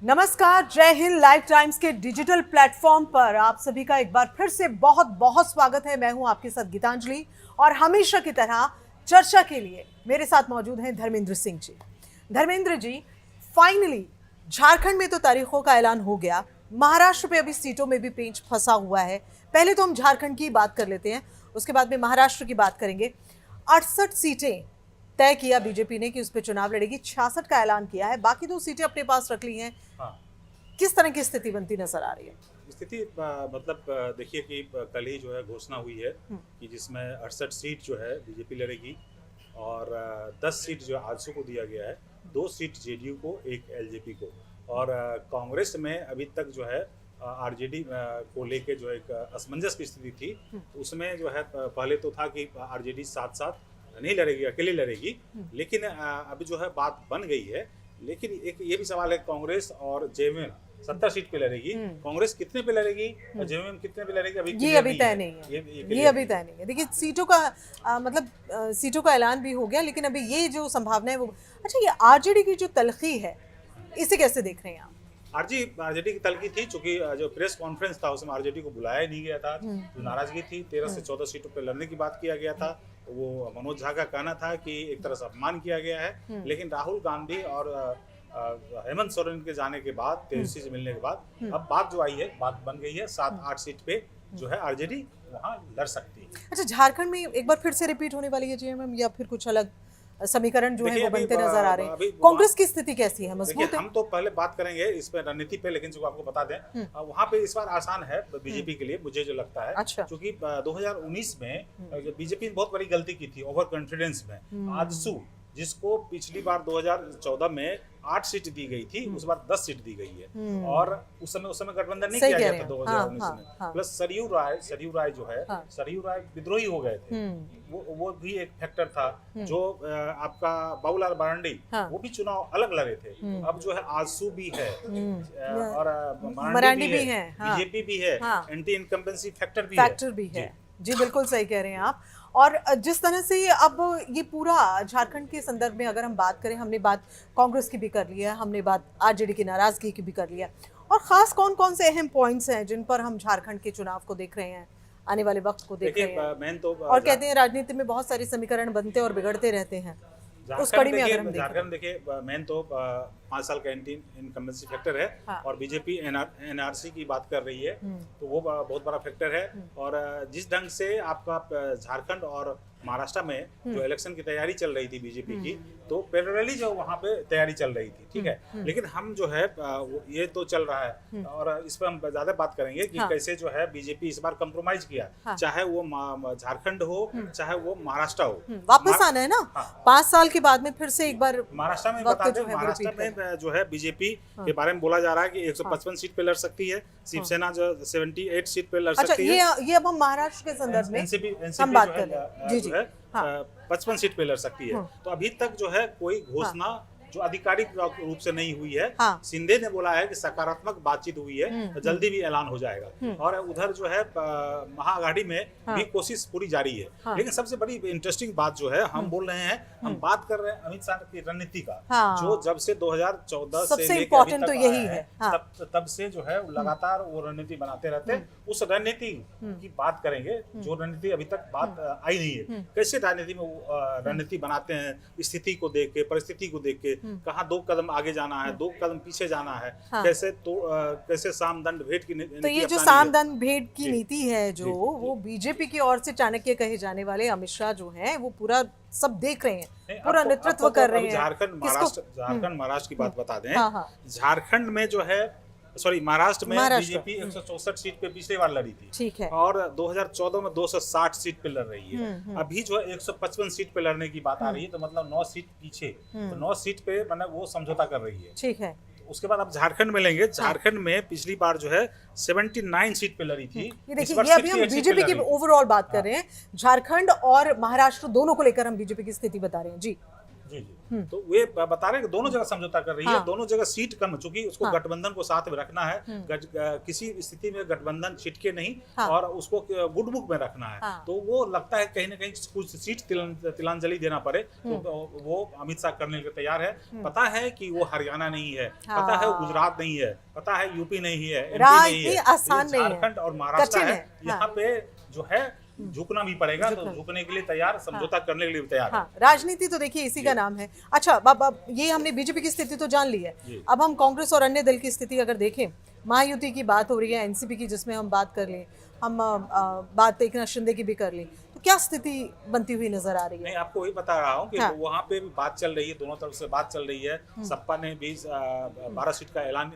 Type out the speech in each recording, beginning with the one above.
नमस्कार, जय Hind. Live times के डिजिटल प्लेटफॉर्म पर आप सभी का एक बार फिर से बहुत बहुत स्वागत है। मैं हूं आपके साथ गीतांजलि और हमेशा की तरह चर्चा के लिए मेरे साथ मौजूद हैं धर्मेंद्र सिंह जी। धर्मेंद्र जी, फाइनली झारखंड में तो तारीखों का ऐलान हो गया, महाराष्ट्र पे अभी सीटों में भी पेंच फंसा हुआ है। पहले तो हम झारखंड की बात कर लेते हैं, उसके बाद में महाराष्ट्र की बात करेंगे। 68 सीटें तय किया बीजेपी ने कि उस पर चुनाव लड़ेगी, 66 का ऐलान किया है, बाकी 2 सीटें अपने पास रख ली हैं। हाँ, किस तरह की स्थिति बनती नजर आ रही है? स्थिति मतलब देखिए कि कल ही जो है घोषणा हुई है कि जिसमें 68 सीट जो है बीजेपी लड़ेगी और 10 सीट जो आजसू को दिया गया है, 2 सीट जेडीयू को, 1 एलजेपी को। और कांग्रेस में अभी तक जो है आरजेडी को लेके जो एक असमंजस की स्थिति थी, तो उसमें जो है पहले तो था कि आरजेडी साथ साथ नहीं लड़ेगी, अकेले लड़ेगी, लेकिन अभी जो है बात बन गई है। लेकिन एक ये भी सवाल है, कांग्रेस और जेएमएम 70 सीट पे लड़ेगी, कांग्रेस कितने पे लड़ेगी और जेएमएम कितने पे लड़ेगी अभी ये अभी तय नहीं है। ये अभी तय नहीं है। देखिए, सीटों का मतलब सीटों का ऐलान भी हो गया, लेकिन अभी ये जो संभावना है वो। अच्छा, ये आरजेडी की जो तलखी है, इसे कैसे देख रहे हैं आप? आरजेडी की तलखी थी, चूंकि जो प्रेस कॉन्फ्रेंस था उसमें आरजेडी को बुलाया नहीं गया था। जो नाराजगी थी, 13 से 14 सीटों पे लड़ने की बात किया गया था। वो मनोज झा का कहना था कि एक तरह से अपमान किया गया है। लेकिन राहुल गांधी और हेमंत सोरेन के जाने के बाद, तेजस्वी से मिलने के बाद अब बात जो आई है, बात बन गई है। 7-8 सीट पे जो है आरजेडी वहाँ लड़ सकती है। अच्छा, झारखंड में एक बार फिर से रिपीट होने वाली है जेएमएम, या फिर कुछ अलग समीकरण जो है वो बनते नजर आ रहे हैं? कांग्रेस की स्थिति कैसी है, मजबूत है? हम तो पहले बात करेंगे इस पे, रणनीति पे, लेकिन जो आपको बता दें वहाँ पे इस बार आसान है बीजेपी के लिए, मुझे जो लगता है। अच्छा। क्योंकि 2019 में बीजेपी ने बहुत बड़ी गलती की थी ओवर कॉन्फिडेंस में। आजसू, जिसको पिछली बार 2014 में 8 सीट दी गई थी, उस बार 10 सीट दी गई है। और उस समय गठबंधन नहीं किया गया था 2019 में। प्लस सरयू राय जो है, सरयू राय विद्रोही हो गए थे, वो भी एक फैक्टर था। जो आपका बाबूलाल मरांडी, वो भी चुनाव अलग लड़े थे। अब जो है आजसू भी है और मरांडी भी है, बीजेपी भी है, एंटी इनकम्बेंसी फैक्टर भी है। जी, बिल्कुल सही कह रहे हैं आप। और जिस तरह से अब ये पूरा झारखंड के संदर्भ में अगर हम बात करें, हमने बात कांग्रेस की भी कर ली है, हमने बात आरजेडी की नाराजगी की भी कर लिया, और खास कौन कौन से अहम पॉइंट्स हैं जिन पर हम झारखंड के चुनाव को देख रहे हैं, आने वाले वक्त को देख रहे हैं? और कहते हैं राजनीति में बहुत सारे समीकरण बनते और बिगड़ते रहते हैं, उस कड़ी में अगर हम झारखंड देखिए, मेन तो 5 साल का एंटी इनकम्बेंसी फैक्टर है। और बीजेपी एनआरसी की बात कर रही है, तो वो बहुत बड़ा फैक्टर है। और जिस ढंग से आपका झारखंड और महाराष्ट्र में जो इलेक्शन की तैयारी चल रही थी बीजेपी की, तो पैरेलली जो वहाँ पे तैयारी चल रही थी, ठीक है। लेकिन हम जो है ये तो चल रहा है, और इस पर हम ज्यादा बात करेंगे कि कैसे जो है बीजेपी इस बार कंप्रोमाइज किया, चाहे वो झारखंड हो, चाहे वो महाराष्ट्र हो। वापस आना है ना 5 साल के बाद में, फिर से एक बार महाराष्ट्र में बता दें, महाराष्ट्र में जो है बीजेपी के बारे में बोला जा रहा है कि 155 सीट पे लड़ सकती है, शिवसेना जो 78 सीट पे लड़ सकती है। ये अब हम महाराष्ट्र के संदर्भ में हम बात कर रहे हैं, जी 55 सीट पे लड़ सकती है। तो अभी तक जो है कोई घोषणा जो आधिकारिक रूप से नहीं हुई है। शिंदे ने बोला है कि सकारात्मक बातचीत हुई है, तो जल्दी भी ऐलान हो जाएगा। और उधर जो है महाआघाड़ी में भी कोशिश पूरी जारी है। लेकिन सबसे बड़ी इंटरेस्टिंग बात जो है, हम बोल रहे हैं, हम बात कर रहे हैं अमित शाह की रणनीति का, जो जब से 2014 से इम्पोर्टेंट तो यही है, तब से जो है लगातार वो रणनीति बनाते रहते हैं। उस रणनीति की बात करेंगे, जो रणनीति अभी तक बात आई नहीं है। कैसे राजनीति में रणनीति बनाते हैं, स्थिति को देख के, परिस्थिति को देख के, कहाँ 2 कदम आगे जाना है, 2 कदम पीछे जाना है, कैसे साम दंड भेंट की नीति। तो ये जो साम दंड भेंट की नीति है, जो वो बीजेपी की ओर से चाणक्य कहे जाने वाले अमित शाह जो हैं, वो पूरा सब देख रहे हैं, पूरा नेतृत्व कर रहे हैं। झारखंड महाराष्ट्र की बात बता दें, झारखंड में जो है, सॉरी महाराष्ट्र में बीजेपी 164 सीट पे पिछली बार लड़ी थी, ठीक है। और 2014 में 260 सीट पे लड़ रही है। अभी जो है 155 सीट पे लड़ने की बात आ रही है, तो मतलब 9 सीट पीछे, तो 9 सीट पे मतलब वो समझौता कर रही है, ठीक है। उसके बाद अब झारखंड में लेंगे। झारखंड में पिछली बार जो है 79 सीट पे लड़ी थी। ये देखिए, ये अभी हम बीजेपी की ओवरऑल बात कर रहे हैं, झारखंड और महाराष्ट्र दोनों को लेकर हम बीजेपी की स्थिति बता रहे हैं। जी, जी जी। तो वे बता रहे हैं कि दोनों जगह समझौता कर रही है, दोनों जगह सीट कम, चूंकि उसको गठबंधन को साथ में रखना है, किसी स्थिति में गठबंधन छिटके नहीं और उसको गुड बुक में रखना है। तो वो लगता है कहीं ना कहीं कुछ सीट तिलांजलि देना पड़े, तो वो अमित शाह करने के लिए तैयार है। पता है कि वो हरियाणा नहीं है, पता है वो गुजरात नहीं है, पता है यूपी नहीं है, एमपी नहीं है, झारखंड और महाराष्ट्र है। यहाँ पे जो है झुकना भी पड़ेगा, तो झुकने के लिए तैयार, समझौता करने के लिए तैयार है। राजनीति तो देखिए इसी का नाम है। अच्छा अब ये हमने बीजेपी की स्थिति तो जान ली है, अब हम कांग्रेस और अन्य दल की स्थिति अगर देखें, महायुति की बात हो रही है, एनसीपी की जिसमें हम बात कर लें, हम बात एकनाथ शिंदे की भी कर लें, तो क्या स्थिति बनती हुई नजर आ रही है? नहीं, आपको वही बता रहा हूँ कि वहाँ पे भी बात चल रही है, दोनों तरफ से बात चल रही है। सपा ने भी 12 सीट का ऐलान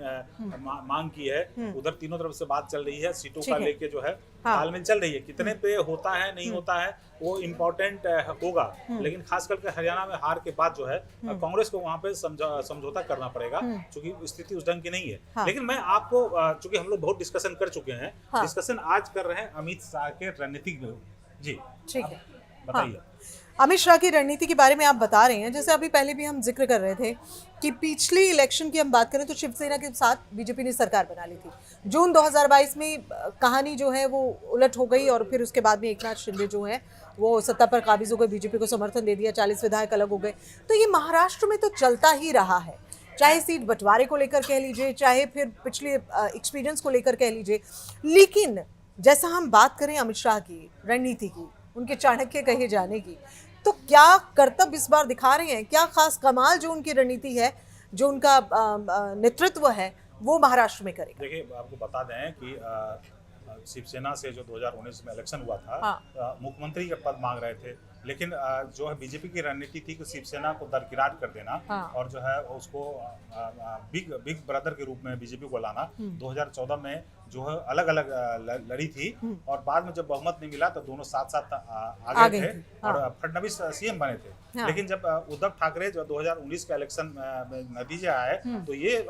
मांग की है, उधर तीनों तरफ से बात चल रही है, सीटों का लेके जो है तालमेल चल रही है। कितने पे होता है नहीं होता है वो इम्पोर्टेंट होगा, लेकिन खास करके हरियाणा में हार के बाद जो है कांग्रेस को वहाँ पे समझौता करना पड़ेगा, क्योंकि स्थिति उस ढंग की नहीं है। लेकिन मैं आपको, चूंकि हम लोग बहुत डिस्कशन कर चुके हैं, डिस्कशन आज कर रहे हैं अमित शाह के रणनीतिक। जी ठीक है, बताइए। अमित शाह की रणनीति के बारे में आप बता रहे हैं, जैसे अभी पहले भी हम जिक्र कर रहे थे कि पिछली इलेक्शन की हम बात करें तो शिवसेना के साथ बीजेपी ने सरकार बना ली थी। जून 2022 में कहानी जो है वो उलट हो गई और फिर उसके बाद में एकनाथ शिंदे जो है वो सत्ता पर काबिज हो गए, बीजेपी को समर्थन दे दिया, 40 विधायक अलग हो गए। तो ये महाराष्ट्र में तो चलता ही रहा है, चाहे सीट बंटवारे को लेकर कह लीजिए, चाहे फिर पिछले एक्सपीरियंस को लेकर कह लीजिए। लेकिन जैसा हम बात करें अमित शाह की रणनीति की, उनके चाणक्य कहे जाने की, तो क्या करतब इस बार दिखा रहे हैं? क्या खास कमाल जो उनकी रणनीति है, जो उनका नेतृत्व है, वो महाराष्ट्र में करेगा? देखिए, आपको बता दें कि शिवसेना से जो 2019 में इलेक्शन हुआ था, मुख्यमंत्री का पद मांग रहे थे, लेकिन जो है बीजेपी की रणनीति थी कि शिवसेना को दरकिरार कर देना और जो है उसको बिग ब्रदर के रूप में बीजेपी को लाना। 2014 में जो है अलग अलग लड़ी थी और बाद में जब बहुमत नहीं मिला तो दोनों साथ साथ आगे थे और फडणवीस सीएम बने थे। लेकिन जब उद्धव ठाकरे जो 2019 का इलेक्शन में नतीजे आए तो ये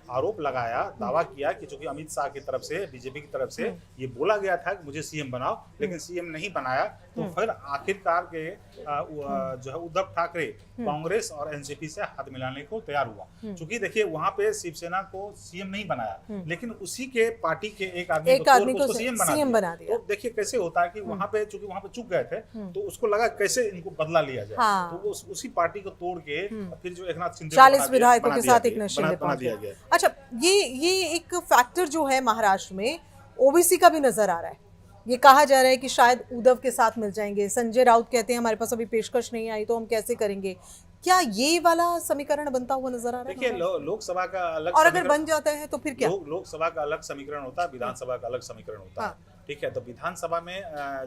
आरोप लगाया, दावा किया कि चूंकि अमित शाह की तरफ से, बीजेपी की तरफ से ये बोला गया था कि मुझे सीएम बनाओ, लेकिन सीएम नहीं बनाया। तो फिर आखिरकार के जो है उद्धव ठाकरे कांग्रेस और एनसीपी से हाथ मिलाने को तैयार हुआ। चूंकि देखिए वहां पे शिवसेना को सीएम नहीं बनाया, लेकिन उसी के पार्टी के एक आदमी को सीएम बना दिया। तो देखिए कैसे होता है कि वहां पे चूंकि वहां पे चुक गए थे तो उसको लगा कैसे इनको बदला लिया जाए, तो उसी पार्टी को तोड़ के फिर जो एकनाथ शिंदे 40 विधायकों के साथ एकनाथ शिंदे बना दिया गया। अच्छा, ये एक फैक्टर जो है महाराष्ट्र में ओबीसी का भी नजर आ रहा है। ये कहा जा रहा है कि शायद उद्धव के साथ मिल जाएंगे। संजय राउत कहते हैं हमारे पास अभी पेशकश नहीं आई तो हम कैसे करेंगे। क्या ये वाला समीकरण बनता हुआ नजर आ रहा है? देखिए, लोकसभा का अलग, और अगर बन जाता है तो फिर क्या? लोकसभा का अलग समीकरण होता है, विधानसभा का अलग समीकरण होता है। ठीक है, तो विधानसभा में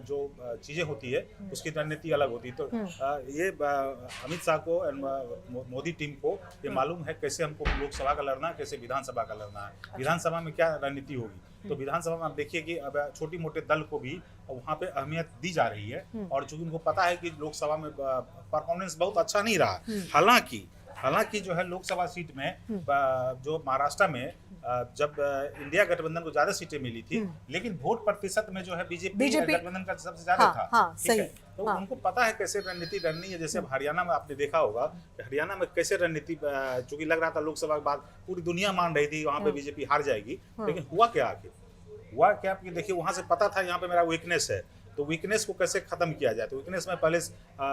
जो चीजें होती है उसकी रणनीति अलग होती है। तो ये अमित शाह को, मोदी टीम को ये मालूम है कैसे हमको लोकसभा का लड़ना है, कैसे विधानसभा का लड़ना है, विधानसभा में क्या रणनीति होगी। तो विधानसभा में आप देखिए कि अब छोटी मोटे दल को भी वहाँ पे अहमियत दी जा रही है और चूंकि उनको पता है कि लोकसभा में परफॉर्मेंस बहुत अच्छा नहीं रहा। हालांकि जो है लोकसभा सीट में जो महाराष्ट्र में जब इंडिया गठबंधन को ज्यादा सीटें मिली थी, लेकिन वोट प्रतिशत में जो है बीजेपी गठबंधन का सबसे ज्यादा था। सही। तो उनको पता है कैसे रणनीति लड़नी है। जैसे हरियाणा में आपने देखा होगा, हरियाणा में कैसे रणनीति, चूंकि लग रहा था लोकसभा के बाद पूरी दुनिया मान रही थी वहां पे बीजेपी हार जाएगी, लेकिन हुआ क्या कि देखिए वहां से पता था यहाँ पे मेरा वीकनेस है, तो वीकनेस को कैसे खत्म किया जाए। तो वीकनेस में पहले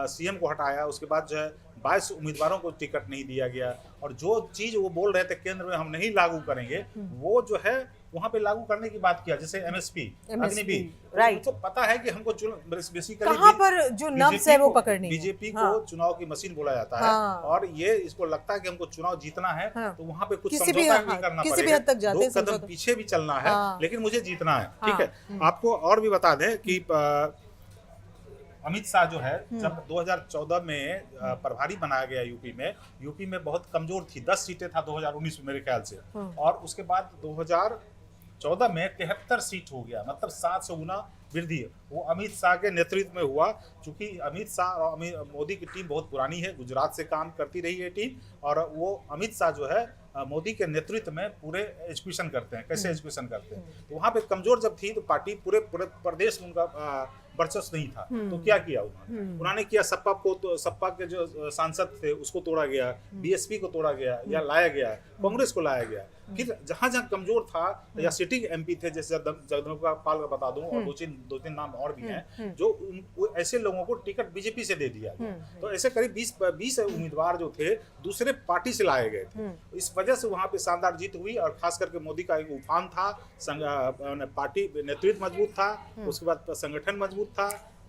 सीएम को हटाया, उसके बाद जो है 22 उम्मीदवारों को टिकट नहीं दिया गया और जो चीज वो बोल रहे थे केंद्र में हम नहीं लागू करेंगे, वो जो है वहां पे लागू करने की बात किया। जैसे एमएसपी अग्निवीर, राइट। तो पता है कि हमको बेसिकली कहां पर जो नब्ज है वो पकड़नी है। बीजेपी को चुनाव की मशीन बोला जाता है और ये इसको लगता है कि हमको चुनाव जीतना है, तो वहां पे कुछ समझौता भी करना पड़ेगा, 2 कदम पीछे भी चलना है, लेकिन मुझे जीतना है। ठीक है, आपको और भी बता दें कि अमित शाह जो है जब 2014 में प्रभारी बनाया गया यूपी में बहुत कमजोर थी, 10 सीटें था 2019 में मेरे ख्याल से, और उसके बाद 2014 में 73 सीट हो गया, मतलब 7 से गुना वृद्धि। वो अमित शाह के नेतृत्व में हुआ, क्योंकि अमित शाह और मोदी की टीम बहुत पुरानी है, गुजरात से काम करती रही है टीम, और वो अमित शाह जो है मोदी के नेतृत्व में पूरे एजुकेशन करते हैं, कैसे एजुकेशन करते हैं। तो वहाँ पे कमजोर जब थी तो पार्टी पूरे प्रदेश में उनका वर्चस्व नहीं था। तो क्या किया उन्होंने किया सपा को, तो सपा के जो सांसद थे उसको तोड़ा गया, बीएसपी को तोड़ा गया या लाया गया, कांग्रेस को लाया गया। फिर जहां जहां कमजोर था या सिटिंग एमपी थे, जैसे जगदम्बिका पाल का बता दूं, और दो तीन नाम और भी हैं, जो ऐसे लोगों को टिकट बीजेपी से दे दिया। तो ऐसे करीब 20 उम्मीदवार जो थे दूसरे पार्टी से लाए गए थे। इस वजह से वहां पे शानदार जीत हुई, और खास करके मोदी का एक उफान था, पार्टी नेतृत्व मजबूत था, उसके बाद संगठन मजबूत था,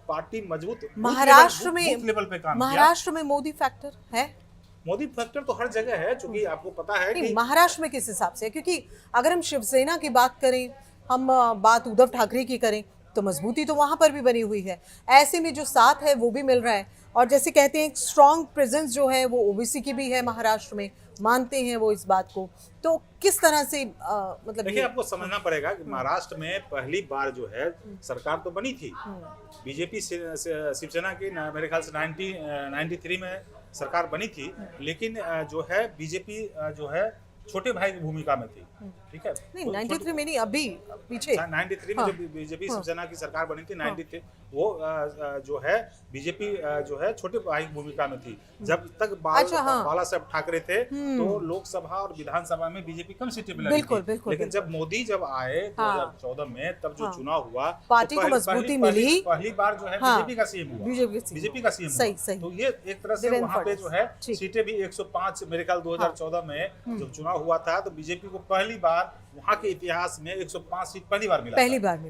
पार्टी मजबूत। महाराष्ट्र बूथ लेवल पे काम महाराष्ट्र में मोदी फैक्टर है? मोदी फैक्टर तो हर जगह है, क्योंकि आपको पता है कि महाराष्ट्र में किस हिसाब से, क्योंकि अगर हम शिवसेना की बात करें, हम बात उद्धव ठाकरे की करें, तो मजबूती तो वहां पर भी बनी हुई है, ऐसे में जो साथ है वो भी मिल रहा है, और जैसे कहते हैं स्ट्रॉन्ग प्रेजेंस जो है वो ओबीसी की भी है महाराष्ट्र में, मानते हैं वो इस बात को। तो किस तरह से मतलब देखिए, आपको समझना पड़ेगा कि महाराष्ट्र में पहली बार जो है सरकार तो बनी थी बीजेपी शिवसेना की, मेरे ख्याल से 93 में सरकार बनी थी, लेकिन जो है बीजेपी जो है छोटे भाई की भूमिका में थी। ठीक है, नहीं 93 में नहीं, अभी पीछे 93 में जो बीजेपी शिवसेना की सरकार बनी थी 93, वो जो है बीजेपी जो है छोटे भाई की भूमिका में थी। जब तक बाला साहब ठाकरे थे तो लोकसभा और विधानसभा में बीजेपी कम सीटें मिली थी, लेकिन जब मोदी जब आए 2014 में, तब जो चुनाव हुआ, पार्टी को मजबूती मिली, पहली बार जो है बीजेपी का सीएम हुआ, बीजेपी का सीएम हुआ। तो ये एक तरह से वहाँ पे जो है सीटें भी 105, मेरे ख्याल 2014 में जब चुनाव हुआ था, तो बीजेपी को पहली बार वहाँ के इतिहास में 105 सीट पहली बार मिला,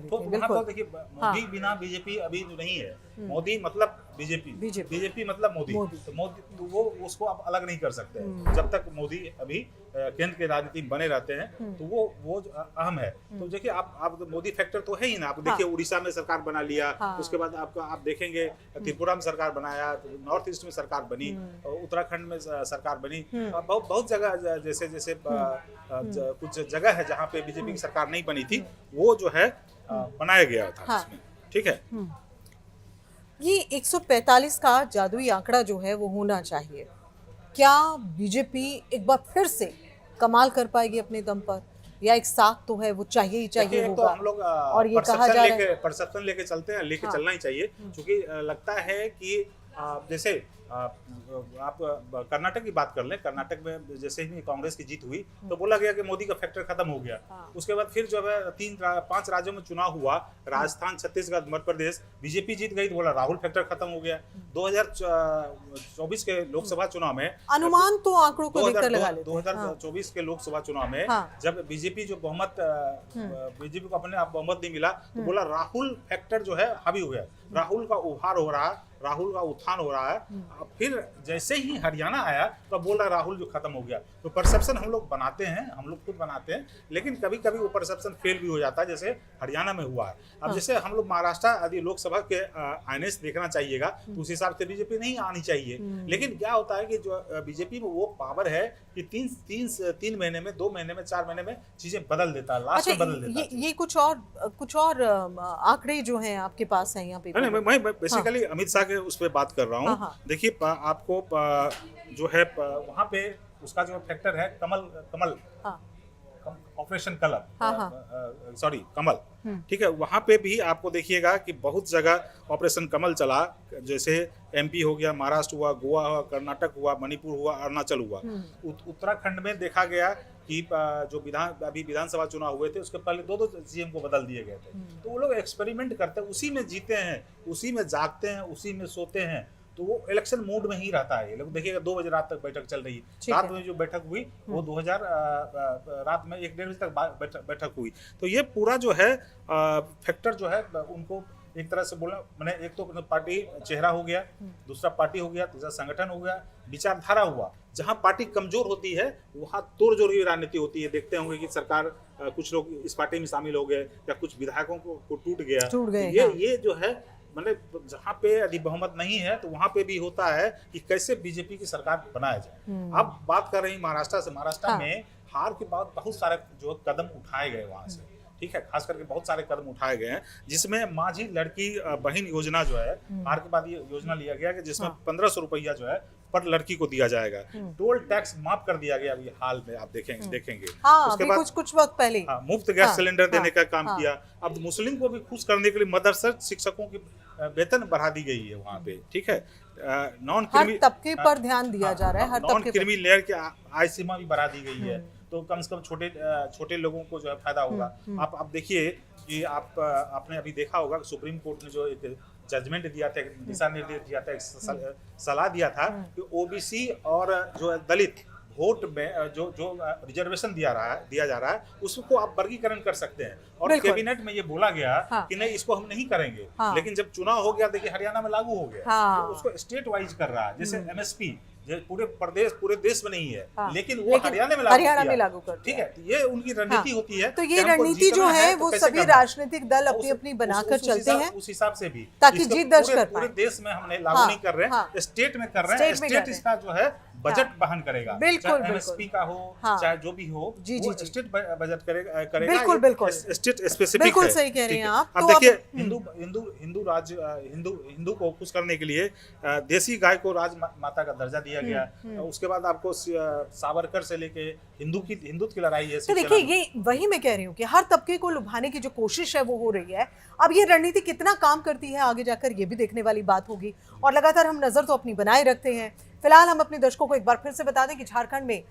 तो वहाँ पर देखिए, मोदी बिना बीजेपी अभी नहीं है। मोदी मतलब बीजेपी मतलब मोदी, तो मोदी तो वो उसको आप अलग नहीं कर सकते। जब तक मोदी अभी केंद्र के राजनीति में बने रहते हैं, तो वो अहम है। तो देखिए, आप मोदी फैक्टर तो है ही ना। आप देखिए, उड़ीसा में सरकार बना लिया, उसके बाद आप देखेंगे त्रिपुरा में सरकार बनाया, नॉर्थ ईस्ट में सरकार बनी, उत्तराखंड में सरकार बनी, बहुत जगह जैसे कुछ जगह है जहाँ पे बीजेपी की सरकार नहीं बनी थी, वो जो है बनाया गया था इसमें। ठीक है, ये 145 का जादुई आंकड़ा जो है वो होना चाहिए। क्या बीजेपी एक बार फिर से कमाल कर पाएगी अपने दम पर, या एक साथ तो है वो चाहिए ही चाहिए होगा? तो हम लोग और ये कहा जा रहा है परसेप्शन लेके चलते हैं, लेके चलना ही चाहिए, क्योंकि लगता है कि जैसे आप कर्नाटक की बात कर लें, कर्नाटक में जैसे ही कांग्रेस की जीत हुई तो बोला गया कि मोदी का फैक्टर खत्म हो गया। उसके बाद फिर जो है 5 राज्यों में चुनाव हुआ, राजस्थान, छत्तीसगढ़, मध्य प्रदेश, बीजेपी जीत गई तो बोला राहुल फैक्टर खत्म हो गया। 2024 के लोकसभा चुनाव में अनुमान तो आंकड़ों को देखकर लगा लेते हैं। 2024 के लोकसभा चुनाव में जब बीजेपी जो बहुमत, बीजेपी को अपने आप बहुमत नहीं मिला, तो बोला राहुल फैक्टर जो है हावी हो गया, राहुल का उभार हो रहा है, राहुल का उत्थान हो रहा है। फिर जैसे ही हरियाणा आया तो बोल रहा राहुल जो खत्म हो गया। तो परसेप्शन हम लोग बनाते हैं, हम लोग खुद बनाते हैं, लेकिन कभी कभी वो परसेप्शन फेल भी हो जाता है, जैसे हरियाणा में हुआ है। अब जैसे हम लोग महाराष्ट्र आदि लोकसभा के आईने से देखना चाहिएगा, तो उस हिसाब से बीजेपी नहीं आनी चाहिए। लेकिन क्या होता है कि जो बीजेपी में वो पावर है कि 3 महीने में, 2 महीने में, 4 महीने में चीजें बदल देता है, लास्ट में बदल देता है। ये कुछ और आंकड़े जो हैं आपके पास हैं यहाँ पे? मैं बेसिकली अमित शाह के उस पर बात कर रहा हूँ। देखिए, आपको जो है वहाँ पे उसका जो फैक्टर है कमल ऑपरेशन कमल, ठीक है, वहाँ पे भी आपको देखिएगा कि बहुत जगह ऑपरेशन कमल चला, जैसे एमपी हो गया, महाराष्ट्र हुआ, गोवा हुआ, कर्नाटक हुआ, मणिपुर हुआ, अरुणाचल हुआ। उत्तराखंड में देखा गया कि जो विधानसभा चुनाव हुए थे उसके पहले 2 सीएम को बदल दिए गए थे। तो वो लोग एक्सपेरिमेंट करते हैं, उसी में जीते हैं, उसी में जागते हैं, उसी में सोते हैं। तो वो इलेक्शन मोड में ही रहता है। ये लोग देखिएगा 2 बजे रात तक बैठक चल रही है। रात में जो बैठक हुई वो 2000 रात में 1-1:30 बजे तक बैठक हुई। तो ये पूरा जो है फैक्टर जो है उनको एक तरह से बोला, मैंने एक तो पार्टी चेहरा हो गया, दूसरा पार्टी हो गया, तीसरा संगठन हो गया, विचारधारा हुआ। जहां पार्टी कमजोर होती है वहां तोड़-जोड़ की राजनीति होती है। देखते होंगे कि सरकार कुछ लोग इस पार्टी में शामिल हो गए या कुछ विधायकों को टूट गया। ये जो है मतलब जहाँ पे यदि बहुमत नहीं है तो वहाँ पे भी होता है कि कैसे बीजेपी की सरकार बनाया जाए। अब बात कर रही हैं महाराष्ट्र से। महाराष्ट्र में हार के बाद बहुत सारे जो कदम उठाए गए वहाँ से, ठीक है, खास करके बहुत सारे कदम उठाए गए हैं, जिसमें माझी लड़की बहन योजना जो है, हार के बाद ये योजना लिया गया कि जिसमें 1500 रुपया जो है पर लड़की को दिया जाएगा। टोल टैक्स माफ कर दिया गया अभी हाल में, आप देखेंगे। उसके बाद कुछ वक्त पहले मुफ्त गैस सिलेंडर देने का काम किया। अब मुस्लिम को भी खुश करने के लिए मदरसा शिक्षकों की वेतन बढ़ा दी गई है वहाँ पे, ठीक है। नॉन हर क्रीमी तबके पर ध्यान दिया जा रहा है, हर नॉन तबके पर। क्रीमी लेयर की आय सीमा भी बढ़ा दी गई है, तो कम से कम छोटे लोगों को जो है फायदा होगा। आप देखिए कि आपने अभी देखा होगा कि सुप्रीम कोर्ट ने जो एक जजमेंट दिया था, दिशा निर्देश दिया था, एक सलाह दिया था कि ओबीसी और जो है दलित वोट में जो रिजर्वेशन दिया जा रहा है उसको आप वर्गीकरण कर सकते हैं। और बिल्कुल। कैबिनेट में ये बोला गया हाँ। कि नहीं, इसको हम नहीं करेंगे। हाँ। लेकिन जब चुनाव हो गया, देखिए हरियाणा में लागू हो गया, हाँ। तो उसको स्टेट वाइज कर रहा है। जैसे एमएसपी पूरे देश में नहीं है, हाँ। लेकिन वो हरियाणा में लागू कर ठीक है। ये उनकी रणनीति होती है। तो कि ये हमको रणनीति जीतना जो है तो वो कैसे सभी करना है। राजनीतिक दल अपनी अपनी बनाकर चलते हैं उस हिसाब से भी, ताकि इसको जीत दर्ज कर पूरे पाएं। देश में हमने लागू हाँ, नहीं कर रहे हैं, हाँ। स्टेट में कर रहे हैं। स्टेट में कर स्टेट रहे हैं। इसका जो है बजट वहन करेगा, बिल्कुल, चाहे बिल्कुल। एमएसपी का हो, हाँ। चाहे जो भी हो, जी, वो जी, जी। स्टेट बजट करेगा। बिल्कुल, ये बिल्कुल। स्टेट स्पेसिफिक बिल्कुल है। सही कह रहे ठीक हैं है। आप। अब तो देखिए, अब हिंदू को खुश करने के लिए देसी गाय को राजमाता का दर्जा दिया गया। उसके बाद आपको सावरकर से लेके हिंदुत्व की लड़ाई है। तो देखिए, ये वही मैं कह रही हूँ कि हर तबके को लुभाने की जो कोशिश है वो हो रही है। अब ये रणनीति कितना काम करती है आगे जाकर, ये भी देखने वाली बात होगी। और लगातार हम नजर तो अपनी बनाए रखते हैं। फिलहाल हम अपने दर्शकों को एक बार फिर से बता दें कि झारखंड में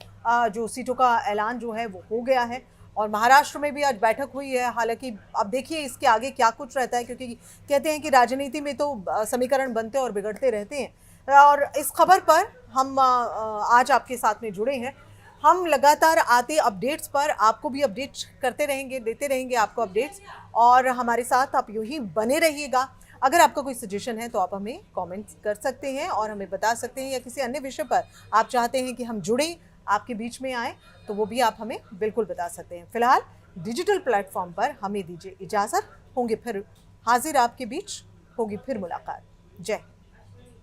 जो सीटों का ऐलान जो है वो हो गया है, और महाराष्ट्र में भी आज बैठक हुई है। हालांकि अब देखिए इसके आगे क्या कुछ रहता है, क्योंकि कहते हैं कि राजनीति में तो समीकरण बनते और बिगड़ते रहते हैं। और इस खबर पर हम आज आपके साथ में जुड़े हैं। हम लगातार आते अपडेट्स पर आपको भी अपडेट करते रहेंगे, देते रहेंगे आपको अपडेट्स, और हमारे साथ आप यूं ही बने रहिएगा। अगर आपका कोई सजेशन है तो आप हमें कमेंट कर सकते हैं और हमें बता सकते हैं, या किसी अन्य विषय पर आप चाहते हैं कि हम जुड़ें, आपके बीच में आए, तो वो भी आप हमें बिल्कुल बता सकते हैं। फिलहाल डिजिटल प्लेटफॉर्म पर हमें दीजिए इजाज़त, होंगे फिर हाजिर आपके बीच, होगी फिर मुलाकात। जय